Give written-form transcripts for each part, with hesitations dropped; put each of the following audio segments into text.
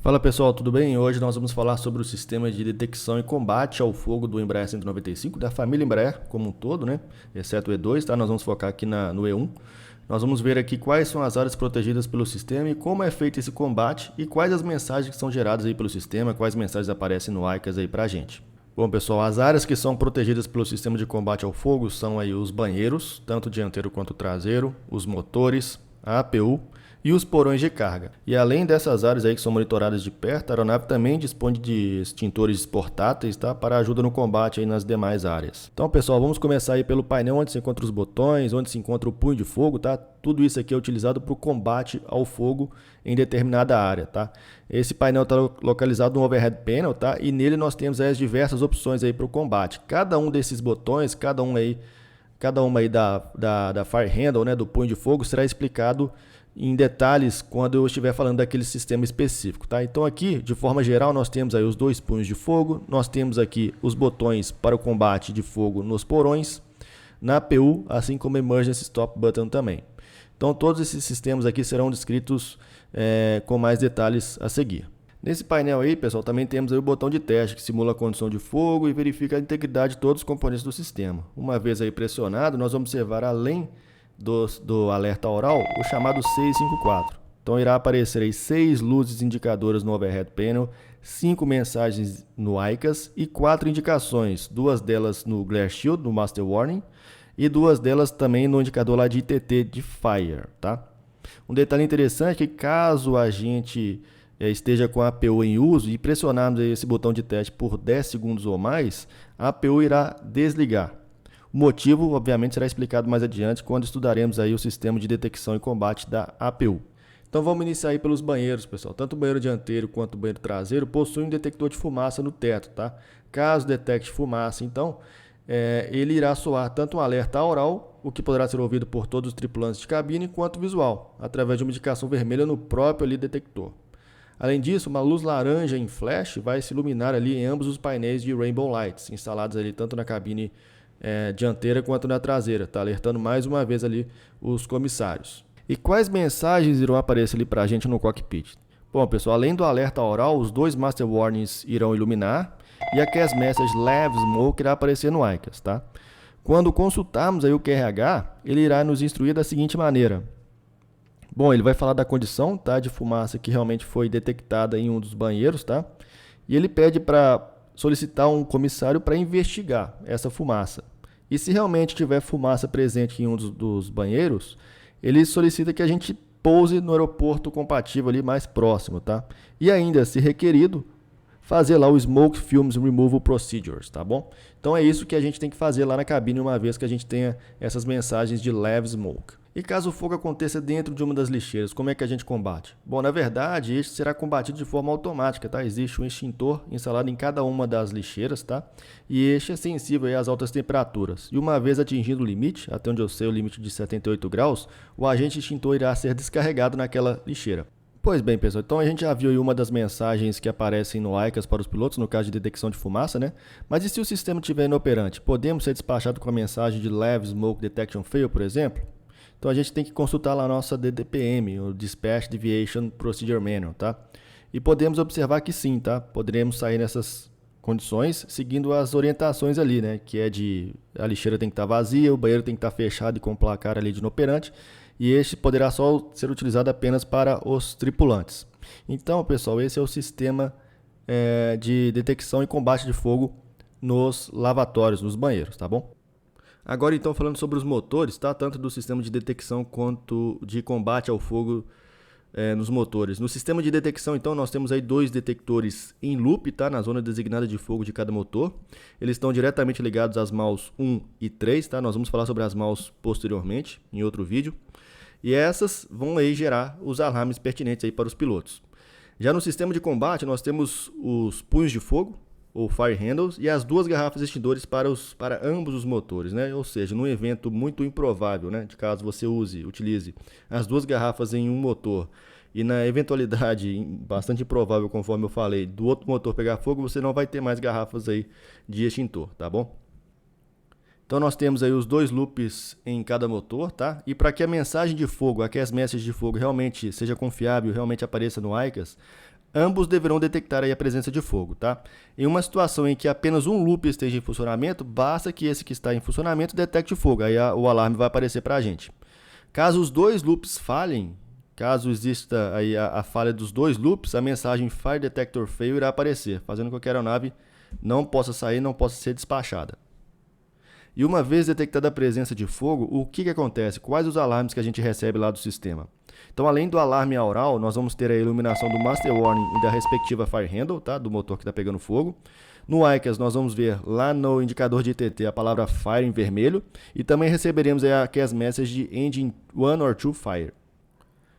Fala pessoal, tudo bem? Hoje nós vamos falar sobre o sistema de detecção e combate ao fogo do Embraer 195, da família Embraer como um todo, né? Exceto o E2, tá? Nós vamos focar aqui no E1. Nós vamos ver aqui quais são as áreas protegidas pelo sistema e como é feito esse combate e quais as mensagens que são geradas aí pelo sistema, quais mensagens aparecem no ICAS aí pra gente. Bom pessoal, as áreas que são protegidas pelo sistema de combate ao fogo são aí os banheiros, tanto dianteiro quanto traseiro, os motores, a APU e os porões de carga. E além dessas áreas aí que são monitoradas de perto, a aeronave também dispõe de extintores portáteis, tá? Para ajuda no combate aí nas demais áreas. Então pessoal, vamos começar aí pelo painel onde se encontra os botões, onde se encontra o punho de fogo, tá? Tudo isso aqui é utilizado para o combate ao fogo em determinada área, tá? Esse painel está localizado no overhead panel, tá? E nele nós temos aí as diversas opções aí para o combate. Cada um desses botões, cada uma aí da fire handle, né, do punho de fogo, será explicado em detalhes quando eu estiver falando daquele sistema específico, tá? Então aqui, de forma geral, nós temos aí os dois punhos de fogo, nós temos aqui os botões para o combate de fogo nos porões, na APU, assim como Emergency Stop Button também. Então todos esses sistemas aqui serão descritos com mais detalhes a seguir. Nesse painel aí, pessoal, também temos aí o botão de teste, que simula a condição de fogo e verifica a integridade de todos os componentes do sistema. Uma vez aí pressionado, nós vamos observar além do alerta oral, o chamado 654. Então irá aparecer aí 6 luzes indicadoras no overhead panel, 5 mensagens no ICAS e 4 indicações, 2 delas no Glare Shield, no Master Warning, e 2 delas também no indicador lá de ITT de Fire, tá? Um detalhe interessante é que caso a gente esteja com a APU em uso e pressionarmos esse botão de teste por 10 segundos ou mais, a APU irá desligar. O motivo, obviamente, será explicado mais adiante quando estudaremos aí o sistema de detecção e combate da APU. Então vamos iniciar aí pelos banheiros, pessoal. Tanto o banheiro dianteiro quanto o banheiro traseiro possuem um detector de fumaça no teto, tá? Caso detecte fumaça, então, ele irá soar tanto um alerta oral, o que poderá ser ouvido por todos os tripulantes de cabine, quanto visual, através de uma indicação vermelha no próprio ali detector. Além disso, uma luz laranja em flash vai se iluminar ali em ambos os painéis de Rainbow Lights, instalados ali tanto na cabine dianteira quanto na traseira, tá alertando mais uma vez ali os comissários. E quais mensagens irão aparecer ali para a gente no cockpit? Bom, pessoal, além do alerta oral, os 2 Master Warnings irão iluminar e a CAS Message Leave Smoke irá aparecer no ICAS, tá? Quando consultarmos aí o QRH, ele irá nos instruir da seguinte maneira. Bom, ele vai falar da condição, tá, de fumaça que realmente foi detectada em um dos banheiros, tá? E ele pede para solicitar um comissário para investigar essa fumaça. E se realmente tiver fumaça presente em um dos banheiros, ele solicita que a gente pouse no aeroporto compatível ali mais próximo, tá? E ainda, se requerido, fazer lá o Smoke Films Removal Procedures, tá bom? Então é isso que a gente tem que fazer lá na cabine uma vez que a gente tenha essas mensagens de Leave Smoke. E caso o fogo aconteça dentro de uma das lixeiras, como é que a gente combate? Bom, na verdade, este será combatido de forma automática, tá? Existe um extintor instalado em cada uma das lixeiras, tá? E este é sensível aí às altas temperaturas. E uma vez atingindo o limite, até onde eu sei o limite de 78 graus, o agente extintor irá ser descarregado naquela lixeira. Pois bem, pessoal, então a gente já viu aí uma das mensagens que aparecem no ICAS para os pilotos, no caso de detecção de fumaça, né? Mas e se o sistema estiver inoperante? Podemos ser despachados com a mensagem de Leave Smoke Detection Fail, por exemplo? Então a gente tem que consultar lá a nossa DDPM, o Dispatch Deviation Procedure Manual, tá? E podemos observar que sim, tá? Poderemos sair nessas condições seguindo as orientações ali, né? Que é a lixeira tem que estar vazia, o banheiro tem que estar fechado e com placar ali de inoperante, e este poderá só ser utilizado apenas para os tripulantes. Então, pessoal, esse é o sistema de detecção e combate de fogo nos lavatórios, nos banheiros, tá bom? Agora então falando sobre os motores, tá? Tanto do sistema de detecção quanto de combate ao fogo nos motores. No sistema de detecção então nós temos aí 2 detectores em loop, tá? Na zona designada de fogo de cada motor. Eles estão diretamente ligados às maus 1 e 3, tá? Nós vamos falar sobre as maus posteriormente em outro vídeo. E essas vão aí gerar os alarmes pertinentes aí para os pilotos. Já no sistema de combate nós temos os punhos de fogo, ou fire handles, e as 2 garrafas extintores para ambos os motores, né? Ou seja, num evento muito improvável, né? De caso você utilize as 2 garrafas em um motor e na eventualidade bastante improvável, conforme eu falei, do outro motor pegar fogo, você não vai ter mais garrafas aí de extintor, tá bom? Então nós temos aí os 2 loops em cada motor, tá? E para que a mensagem de fogo, a CAS Message de fogo realmente seja confiável, realmente apareça no ICAS, ambos deverão detectar aí a presença de fogo, tá? Em uma situação em que apenas um loop esteja em funcionamento, basta que esse que está em funcionamento detecte fogo, aí o alarme vai aparecer para a gente. Caso os dois loops falhem, caso exista aí a falha dos dois loops, a mensagem Fire Detector Fail irá aparecer, fazendo com que a aeronave não possa sair, não possa ser despachada. E uma vez detectada a presença de fogo, o que acontece? Quais os alarmes que a gente recebe lá do sistema? Então, além do alarme aural, nós vamos ter a iluminação do Master Warning e da respectiva Fire Handle, tá? Do motor que está pegando fogo. No ICAS, nós vamos ver lá no indicador de ITT a palavra Fire em vermelho e também receberemos aí a CAS Message de Engine 1 or 2 Fire.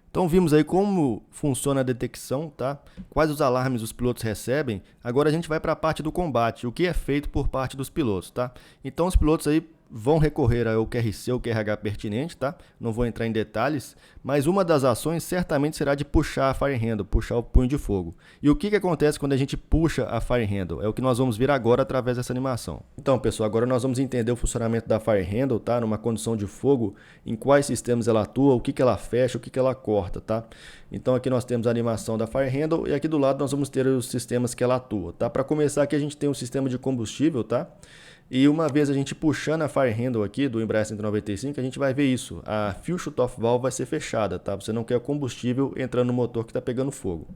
Então vimos aí como funciona a detecção, tá? Quais os alarmes os pilotos recebem. Agora a gente vai para a parte do combate, o que é feito por parte dos pilotos, tá? Então os pilotos aí vão recorrer ao QRC ou QRH pertinente, tá? Não vou entrar em detalhes, mas uma das ações certamente será de puxar a Fire Handle, puxar o punho de fogo. E o que acontece quando a gente puxa a Fire Handle? É o que nós vamos ver agora através dessa animação. Então, pessoal, agora nós vamos entender o funcionamento da Fire Handle, tá? Numa condição de fogo, em quais sistemas ela atua, o que ela fecha, o que ela corta, tá? Então aqui nós temos a animação da Fire Handle e aqui do lado nós vamos ter os sistemas que ela atua, tá? Para começar aqui a gente tem um sistema de combustível, tá? E uma vez a gente puxando a Fire Handle aqui do Embraer 195, a gente vai ver isso. A Fuel Shutoff Valve vai ser fechada, tá? Você não quer combustível entrando no motor que está pegando fogo.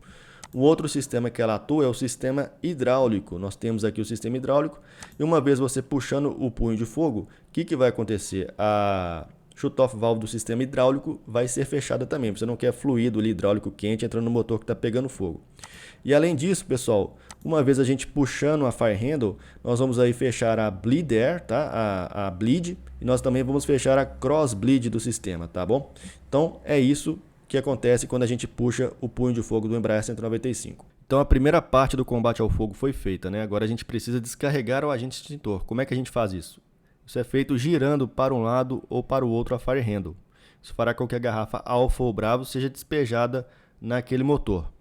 O outro sistema que ela atua é o sistema hidráulico. Nós temos aqui o sistema hidráulico e uma vez você puxando o punho de fogo, o que vai acontecer? A Shutoff Valve do sistema hidráulico vai ser fechada também. Você não quer fluido ali, hidráulico quente entrando no motor que está pegando fogo. E além disso, pessoal, uma vez a gente puxando a Fire Handle, nós vamos aí fechar a Bleed Air, tá? A Bleed, e nós também vamos fechar a Cross Bleed do sistema, tá bom? Então é isso que acontece quando a gente puxa o punho de fogo do Embraer 195. Então a primeira parte do combate ao fogo foi feita, né? Agora a gente precisa descarregar o agente extintor. Como é que a gente faz isso? Isso é feito girando para um lado ou para o outro a Fire Handle. Isso fará com que a garrafa Alpha ou Bravo seja despejada naquele motor.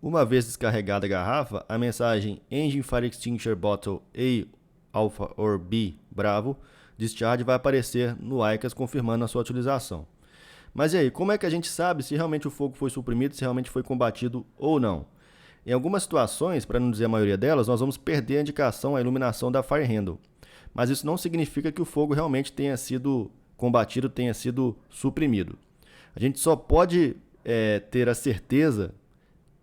Uma vez descarregada a garrafa, a mensagem Engine Fire Extinguisher Bottle A Alpha or B Bravo Discharge vai aparecer no ICAS confirmando a sua utilização. Mas e aí, como é que a gente sabe se realmente o fogo foi suprimido, se realmente foi combatido ou não? Em algumas situações, para não dizer a maioria delas, nós vamos perder a indicação, a iluminação da Fire Handle. Mas isso não significa que o fogo realmente tenha sido combatido, tenha sido suprimido. A gente só pode ter a certeza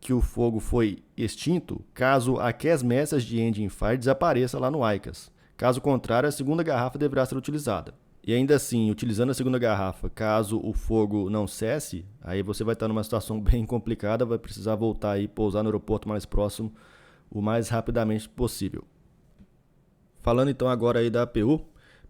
que o fogo foi extinto caso a CAS Message de Engine Fire desapareça lá no ICAS. Caso contrário, a segunda garrafa deverá ser utilizada. E ainda assim, utilizando a segunda garrafa, caso o fogo não cesse, aí você vai estar numa situação bem complicada, vai precisar voltar e pousar no aeroporto mais próximo o mais rapidamente possível. Falando então agora aí da APU,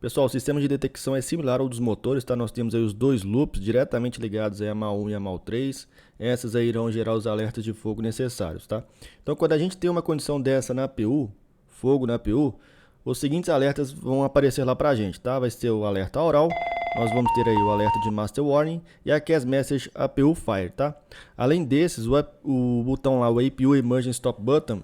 pessoal, o sistema de detecção é similar ao dos motores, tá? Nós temos aí os dois loops diretamente ligados aí a MAL1 e a MAL3. Essas aí irão gerar os alertas de fogo necessários, tá? Então, quando a gente tem uma condição dessa na APU, fogo na APU, os seguintes alertas vão aparecer lá pra gente, tá? Vai ser o alerta oral, nós vamos ter aí o alerta de Master Warning e a CAS Message APU Fire, tá? Além desses, o botão lá, o APU Emergency Stop Button,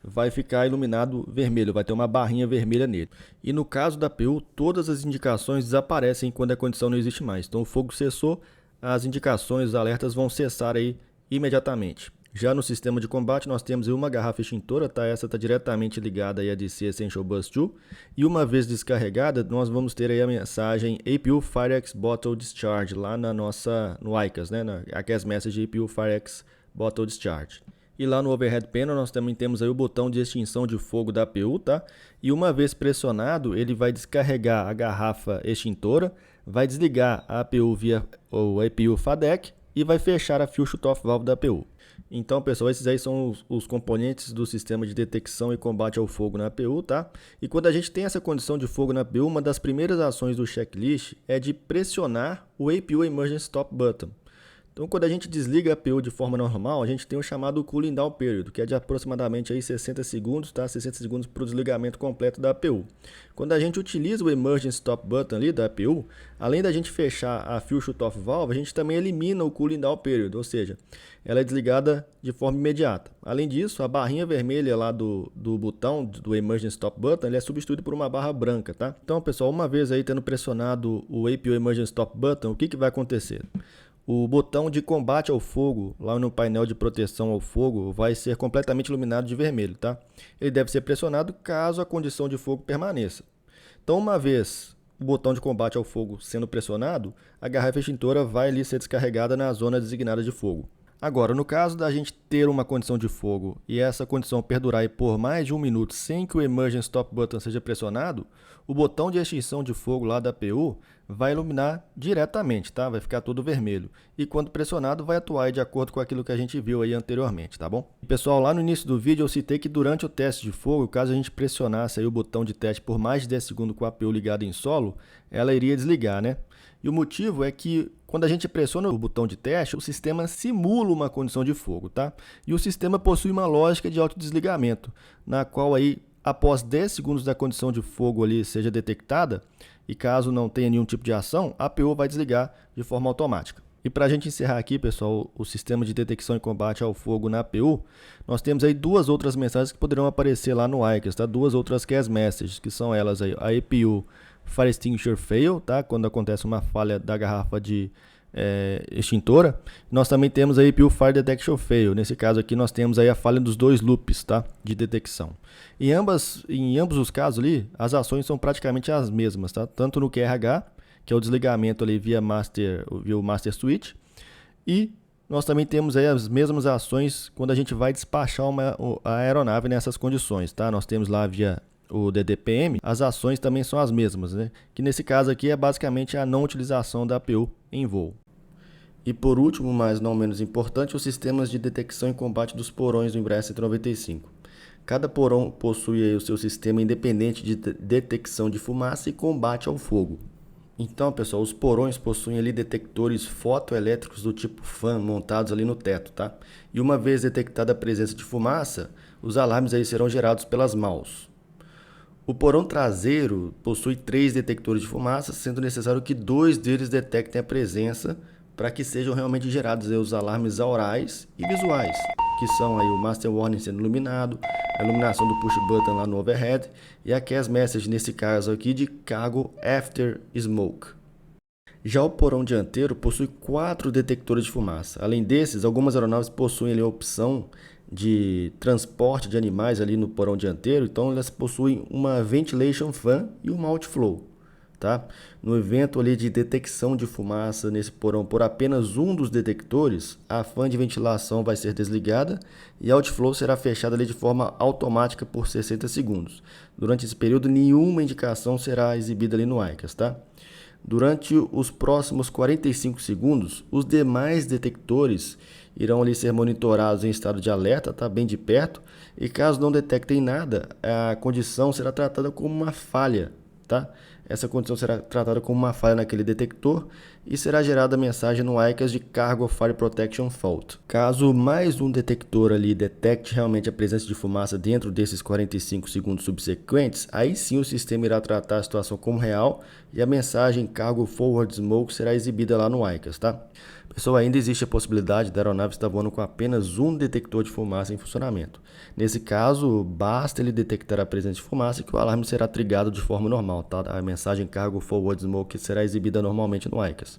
vai ficar iluminado vermelho, vai ter uma barrinha vermelha nele. E no caso da APU, todas as indicações desaparecem quando a condição não existe mais. Então o fogo cessou, as indicações, os alertas vão cessar aí imediatamente. Já no sistema de combate nós temos aí uma garrafa extintora, tá? Essa está diretamente ligada aí a DC Essential Bus 2. E uma vez descarregada, nós vamos ter aí a mensagem APU Firex Bottle Discharge lá no ICAS, né? A CAS Message APU Firex Bottle Discharge. E lá no Overhead Panel nós também temos aí o botão de extinção de fogo da APU, tá? E uma vez pressionado, ele vai descarregar a garrafa extintora, vai desligar a APU via o APU FADEC e vai fechar a Fuel Shutoff Valve da APU. Então, pessoal, esses aí são os componentes do sistema de detecção e combate ao fogo na APU, tá? E quando a gente tem essa condição de fogo na APU, uma das primeiras ações do checklist é de pressionar o APU Emergency Stop Button. Então, quando a gente desliga a APU de forma normal, a gente tem o chamado Cooling Down Period, que é de aproximadamente aí 60 segundos, tá? 60 segundos para o desligamento completo da APU. Quando a gente utiliza o Emergency Stop Button ali da APU, além da gente fechar a Fuel Shutoff Valve, a gente também elimina o Cooling Down Period, ou seja, ela é desligada de forma imediata. Além disso, a barrinha vermelha lá do botão do Emergency Stop Button, ele é substituído por uma barra branca, tá? Então, pessoal, uma vez aí tendo pressionado o APU Emergency Stop Button, o que vai acontecer? O botão de combate ao fogo, lá no painel de proteção ao fogo, vai ser completamente iluminado de vermelho, tá? Ele deve ser pressionado caso a condição de fogo permaneça. Então, uma vez o botão de combate ao fogo sendo pressionado, a garrafa extintora vai ali ser descarregada na zona designada de fogo. Agora, no caso da gente ter uma condição de fogo e essa condição perdurar aí por mais de 1 minuto sem que o Emergency Stop Button seja pressionado, o botão de extinção de fogo lá da APU vai iluminar diretamente, tá? Vai ficar todo vermelho. E quando pressionado, vai atuar de acordo com aquilo que a gente viu aí anteriormente, tá bom? E, pessoal, lá no início do vídeo eu citei que durante o teste de fogo, caso a gente pressionasse aí o botão de teste por mais de 10 segundos com a APU ligada em solo, ela iria desligar, né? E o motivo é que quando a gente pressiona o botão de teste, o sistema simula uma condição de fogo, tá? E o sistema possui uma lógica de autodesligamento, na qual aí, após 10 segundos da condição de fogo ali seja detectada, e caso não tenha nenhum tipo de ação, a APU vai desligar de forma automática. E para a gente encerrar aqui, pessoal, o sistema de detecção e combate ao fogo na APU, nós temos aí duas outras mensagens que poderão aparecer lá no ICAS, tá? Duas outras CAS messages, que são elas aí, a APU Fire Extinguisher Fail, tá? Quando acontece uma falha da garrafa de extintora. Nós também temos a APU Fire Detection Fail. Nesse caso aqui nós temos aí a falha dos dois loops, tá? De detecção. Em ambos os casos ali, as ações são praticamente as mesmas, tá? Tanto no QRH, que é o desligamento ali via o Master Switch, e nós também temos aí as mesmas ações quando a gente vai despachar a aeronave nessas condições, tá? Nós temos lá via o DDPM, as ações também são as mesmas, né? Que nesse caso aqui é basicamente a não utilização da APU em voo. E por último, mas não menos importante, os sistemas de detecção e combate dos porões do Embraer 195. Cada porão possui aí o seu sistema independente de detecção de fumaça e combate ao fogo. Então, pessoal, os porões possuem ali detectores fotoelétricos do tipo FAN montados ali no teto, tá? E uma vez detectada a presença de fumaça, os alarmes aí serão gerados pelas MAUs. O porão traseiro possui 3 detectores de fumaça, sendo necessário que 2 deles detectem a presença para que sejam realmente gerados aí os alarmes aurais e visuais, que são aí o Master Warning sendo iluminado, a iluminação do push button lá no overhead e a CAS message nesse caso aqui de Cargo After Smoke. Já o porão dianteiro possui 4 detectores de fumaça. Além desses, algumas aeronaves possuem ali a opção de transporte de animais ali no porão dianteiro, então elas possuem uma ventilation fan e uma outflow, tá? No evento ali de detecção de fumaça nesse porão por apenas um dos detectores, a fan de ventilação vai ser desligada e a outflow será fechada ali de forma automática por 60 segundos. Durante esse período, nenhuma indicação será exibida ali no ICAS, tá? Durante os próximos 45 segundos, os demais detectores irão ali ser monitorados em estado de alerta, tá? Bem de perto, e caso não detectem nada, a condição será tratada como uma falha, tá? Essa condição será tratada como uma falha naquele detector e será gerada a mensagem no ICAS de Cargo Fire Protection Fault. Caso mais um detector ali detecte realmente a presença de fumaça dentro desses 45 segundos subsequentes, aí sim o sistema irá tratar a situação como real e a mensagem Cargo Forward Smoke será exibida lá no ICAS, tá? Pessoal, ainda existe a possibilidade da aeronave estar voando com apenas um detector de fumaça em funcionamento. Nesse caso, basta ele detectar a presença de fumaça que o alarme será trigado de forma normal, tá? A mensagem Cargo Forward Smoke será exibida normalmente no ICAS.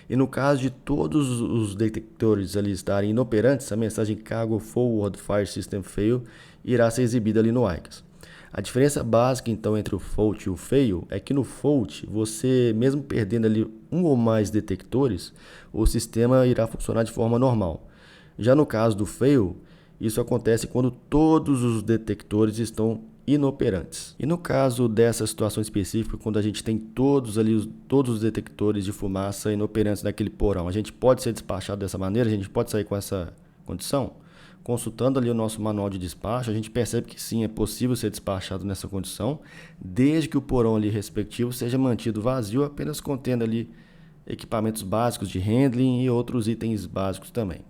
E no caso de todos os detectores ali estarem inoperantes, a mensagem Cargo Forward Fire System Fail irá ser exibida ali no ICAS. A diferença básica, então, entre o Fault e o Fail é que no Fault, você, mesmo perdendo ali um ou mais detectores, o sistema irá funcionar de forma normal. Já no caso do Fail, isso acontece quando todos os detectores estão inoperantes. E no caso dessa situação específica, quando a gente tem todos os detectores de fumaça inoperantes naquele porão, a gente pode ser despachado dessa maneira? A gente pode sair com essa condição? Consultando ali o nosso manual de despacho, a gente percebe que sim, é possível ser despachado nessa condição, desde que o porão ali respectivo seja mantido vazio, apenas contendo ali equipamentos básicos de handling e outros itens básicos também.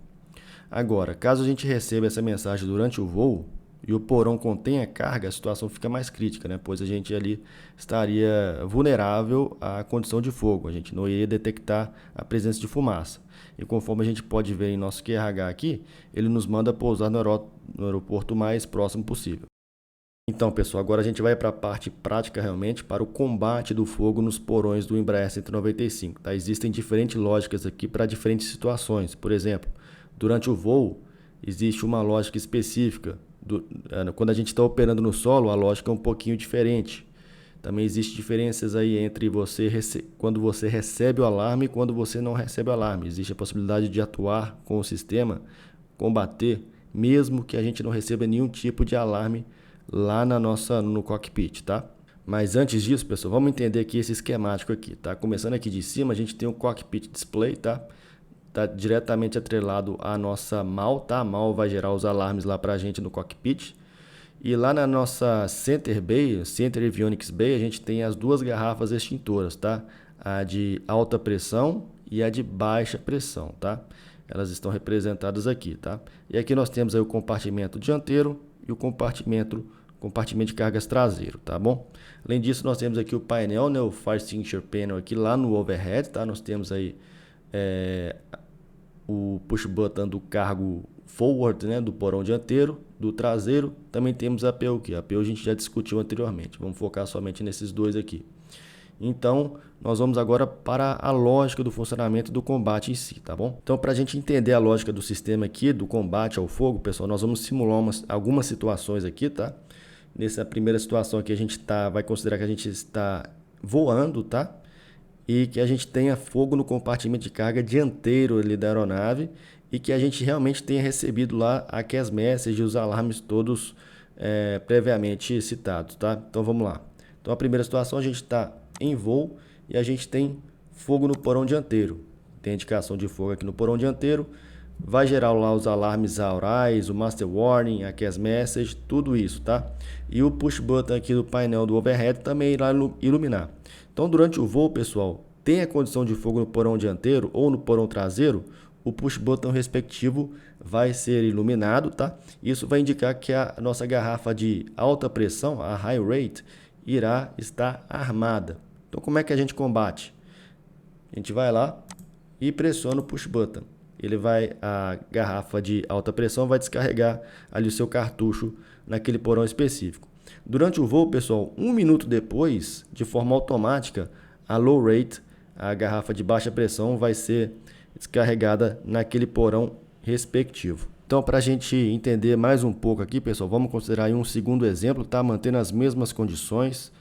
Agora, caso a gente receba essa mensagem durante o voo e o porão contenha carga, a situação fica mais crítica, né? Pois a gente ali estaria vulnerável à condição de fogo, a gente não ia detectar a presença de fumaça. E conforme a gente pode ver em nosso QRH aqui, ele nos manda pousar no aeroporto mais próximo possível. Então, pessoal, agora a gente vai para a parte prática realmente, para o combate do fogo nos porões do Embraer 195. Tá? Existem diferentes lógicas aqui para diferentes situações. Por exemplo, durante o voo, existe uma lógica específica. Quando a gente está operando no solo, a lógica é um pouquinho diferente. Também existem diferenças aí entre quando você recebe o alarme e quando você não recebe o alarme. Existe a possibilidade de atuar com o sistema, combater, mesmo que a gente não receba nenhum tipo de alarme lá no cockpit, tá? Mas antes disso, pessoal, vamos entender aqui esse esquemático aqui, tá? Começando aqui de cima, a gente tem o cockpit display, tá? Tá diretamente atrelado à nossa MAL, tá? A MAL vai gerar os alarmes lá pra gente no cockpit. E lá na nossa Center Bay, Center Avionics Bay, a gente tem as duas garrafas extintoras, tá? A de alta pressão e a de baixa pressão, tá? Elas estão representadas aqui, tá? E aqui nós temos aí o compartimento dianteiro e o compartimento de cargas traseiro, tá bom? Além disso, nós temos aqui o painel, né? O Fire Extinguisher Panel aqui lá no overhead, tá? Nós temos aí o push button do cargo forward, né, do porão dianteiro, do traseiro. Também temos a APU aqui. A APU a gente já discutiu anteriormente. Vamos focar somente nesses dois aqui. Então, nós vamos agora para a lógica do funcionamento do combate em si, tá bom? Então, para a gente entender a lógica do sistema aqui, do combate ao fogo, pessoal, nós vamos simular algumas situações aqui, tá? Nessa primeira situação aqui, a gente vai considerar que a gente está voando, tá? E que a gente tenha fogo no compartimento de carga dianteiro ali da aeronave e que a gente realmente tenha recebido lá a CAS message e os alarmes todos previamente citados, tá? Então vamos lá. Então a primeira situação, a gente está em voo e a gente tem fogo no porão dianteiro. Tem indicação de fogo aqui no porão dianteiro. Vai gerar lá os alarmes aurais, o master warning, a CAS message, tudo isso, tá? E o push button aqui do painel do overhead também irá iluminar. Então, durante o voo, pessoal, tem a condição de fogo no porão dianteiro ou no porão traseiro, o push button respectivo vai ser iluminado, tá? Isso vai indicar que a nossa garrafa de alta pressão, a high rate, irá estar armada. Então, como é que a gente combate? A gente vai lá e pressiona o push button. A garrafa de alta pressão vai descarregar ali o seu cartucho naquele porão específico. Durante o voo, pessoal, 1 minuto depois, de forma automática, a low rate, a garrafa de baixa pressão, vai ser descarregada naquele porão respectivo. Então, para a gente entender mais um pouco aqui, pessoal, vamos considerar aí um segundo exemplo, tá? Mantendo as mesmas condições,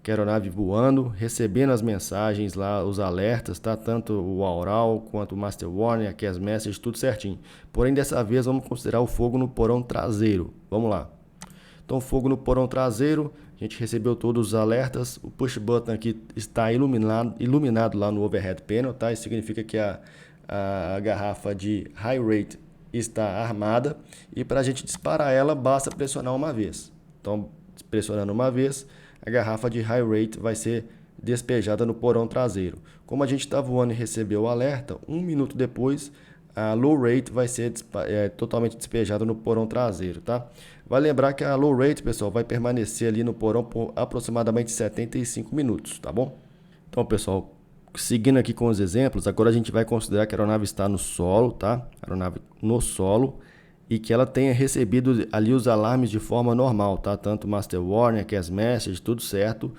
que a aeronave voando, recebendo as mensagens lá, os alertas, tá? Tanto o aural quanto o master warning, aqui as messages, tudo certinho. Porém, dessa vez, vamos considerar o fogo no porão traseiro. Vamos lá. Então, fogo no porão traseiro, a gente recebeu todos os alertas, o push button aqui está iluminado lá no overhead panel, tá? Isso significa que a garrafa de high rate está armada e para a gente disparar ela, basta pressionar uma vez. Então, pressionando uma vez, a garrafa de high rate vai ser despejada no porão traseiro. Como a gente está voando e recebeu o alerta, 1 minuto depois, a low rate vai ser totalmente despejada no porão traseiro, tá? Vai lembrar que a low rate, pessoal, vai permanecer ali no porão por aproximadamente 75 minutos, tá bom? Então, pessoal, seguindo aqui com os exemplos, agora a gente vai considerar que a aeronave está no solo, tá? A aeronave no solo e que ela tenha recebido ali os alarmes de forma normal, tá? Tanto o master warning, CAS message, tudo certo.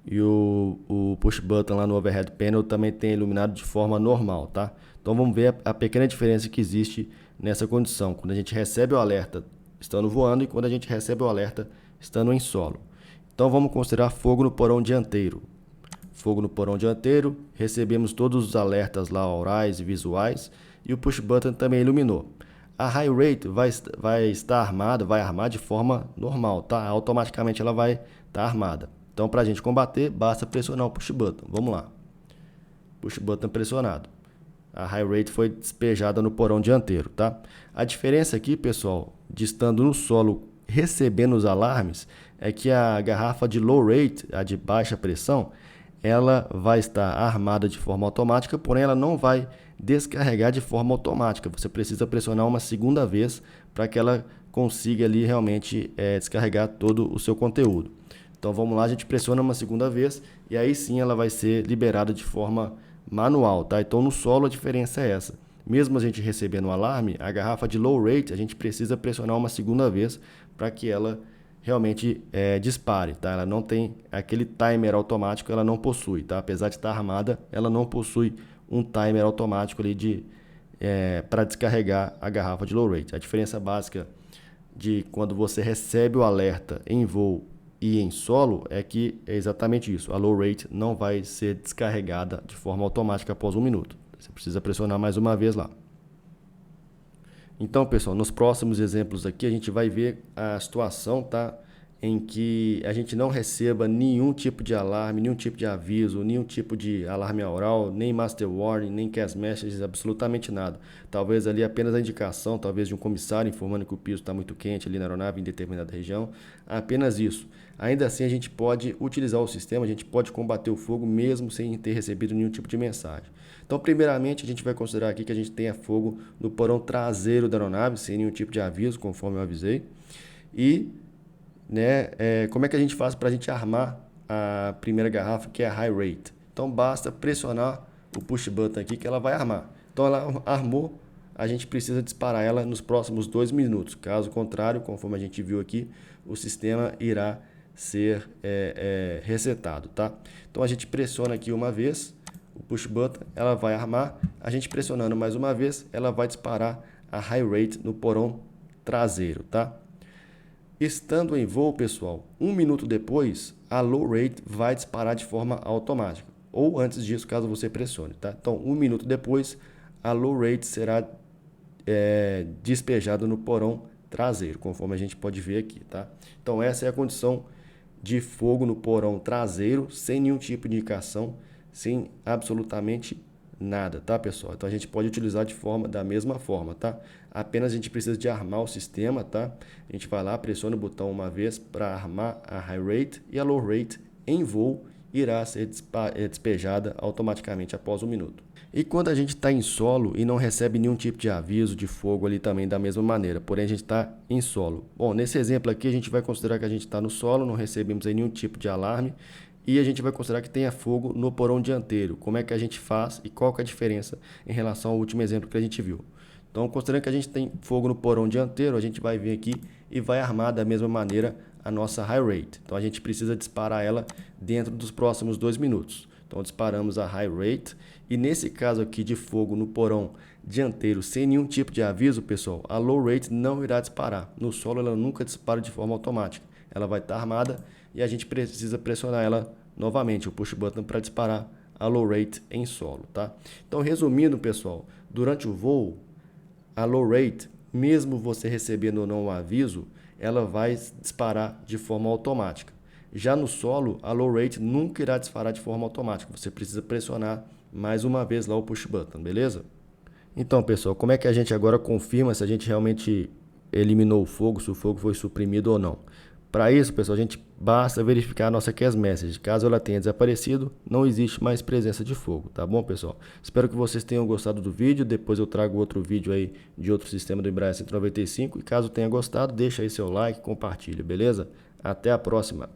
E o push button lá no overhead panel também tem iluminado de forma normal, tá? Então vamos ver a pequena diferença que existe nessa condição, quando a gente recebe o alerta estando voando e quando a gente recebe o alerta estando em solo. Então vamos considerar fogo no porão dianteiro. Fogo no porão dianteiro, recebemos todos os alertas lá aurais e visuais e o push button também iluminou. A high rate vai estar armada, vai armar de forma normal, tá? Automaticamente ela vai estar armada. Então, para a gente combater, basta pressionar o push button. Vamos lá. Push button pressionado. A high rate foi despejada no porão dianteiro, tá? A diferença aqui, pessoal, de estando no solo recebendo os alarmes, é que a garrafa de low rate, a de baixa pressão, ela vai estar armada de forma automática, porém ela não vai descarregar de forma automática. Você precisa pressionar uma segunda vez para que ela consiga ali realmente descarregar todo o seu conteúdo. Então vamos lá, a gente pressiona uma segunda vez e aí sim ela vai ser liberada de forma manual, tá? Então no solo a diferença é essa. Mesmo a gente recebendo o alarme, a garrafa de low rate a gente precisa pressionar uma segunda vez para que ela realmente dispare, tá? Ela não tem aquele timer automático, ela não possui, tá? Apesar de estar armada, ela não possui um timer automático ali para descarregar a garrafa de low rate. A diferença básica de quando você recebe o alerta em voo e em solo é que é exatamente isso. A low rate não vai ser descarregada de forma automática após 1 minuto. Você precisa pressionar mais uma vez lá. Então, pessoal, nos próximos exemplos aqui a gente vai ver a situação, tá, em que a gente não receba nenhum tipo de alarme, nenhum tipo de aviso, nenhum tipo de alarme oral, nem master warning, nem cast messages, absolutamente nada. Talvez ali apenas a indicação, talvez de um comissário informando que o piso está muito quente ali na aeronave em determinada região, apenas isso. Ainda assim a gente pode utilizar o sistema, a gente pode combater o fogo mesmo sem ter recebido nenhum tipo de mensagem. Então, primeiramente, a gente vai considerar aqui que a gente tenha fogo no porão traseiro da aeronave, sem nenhum tipo de aviso, conforme eu avisei. E como é que a gente faz para a gente armar a primeira garrafa, que é a high rate? Então, basta pressionar o push button aqui que ela vai armar. Então, ela armou, a gente precisa disparar ela nos próximos 2 minutos. Caso contrário, conforme a gente viu aqui, o sistema irá ser resetado, tá? Então, a gente pressiona aqui uma vez o push button, ela vai armar. A gente pressionando mais uma vez, ela vai disparar a high rate no porão traseiro, tá? Estando em voo, pessoal, 1 minuto depois, a low rate vai disparar de forma automática. Ou antes disso, caso você pressione, tá? Então, 1 minuto depois, a low rate será despejada no porão traseiro, conforme a gente pode ver aqui, tá? Então, essa é a condição de fogo no porão traseiro, sem nenhum tipo de indicação, sem absolutamente nada, tá, pessoal? Então a gente pode utilizar da mesma forma, tá? Apenas a gente precisa de armar o sistema, tá? A gente vai lá, pressiona o botão uma vez para armar a high rate e a low rate em voo irá ser despejada automaticamente após 1 minuto. E quando a gente está em solo e não recebe nenhum tipo de aviso de fogo ali também da mesma maneira, porém a gente está em solo. Bom, nesse exemplo aqui a gente vai considerar que a gente está no solo, não recebemos aí nenhum tipo de alarme, e a gente vai considerar que tenha fogo no porão dianteiro. Como é que a gente faz e qual que é a diferença em relação ao último exemplo que a gente viu. Então, considerando que a gente tem fogo no porão dianteiro, a gente vai vir aqui e vai armar da mesma maneira a nossa high rate. Então, a gente precisa disparar ela dentro dos próximos 2 minutos. Então, disparamos a high rate e nesse caso aqui de fogo no porão dianteiro sem nenhum tipo de aviso, pessoal, a low rate não irá disparar. No solo, ela nunca dispara de forma automática. Ela vai estar armada e a gente precisa pressionar ela novamente, o push button, para disparar a low rate em solo, tá? Então, resumindo, pessoal, durante o voo, a low rate, mesmo você recebendo ou não o aviso, ela vai disparar de forma automática. Já no solo, a low rate nunca irá disparar de forma automática. Você precisa pressionar mais uma vez lá o push button, beleza? Então, pessoal, como é que a gente agora confirma se a gente realmente eliminou o fogo, se o fogo foi suprimido ou não? Para isso, pessoal, a gente basta verificar a nossa cast message. Caso ela tenha desaparecido, não existe mais presença de fogo, tá bom, pessoal? Espero que vocês tenham gostado do vídeo. Depois eu trago outro vídeo aí de outro sistema do Embraer 195. E caso tenha gostado, deixa aí seu like, compartilha, beleza? Até a próxima!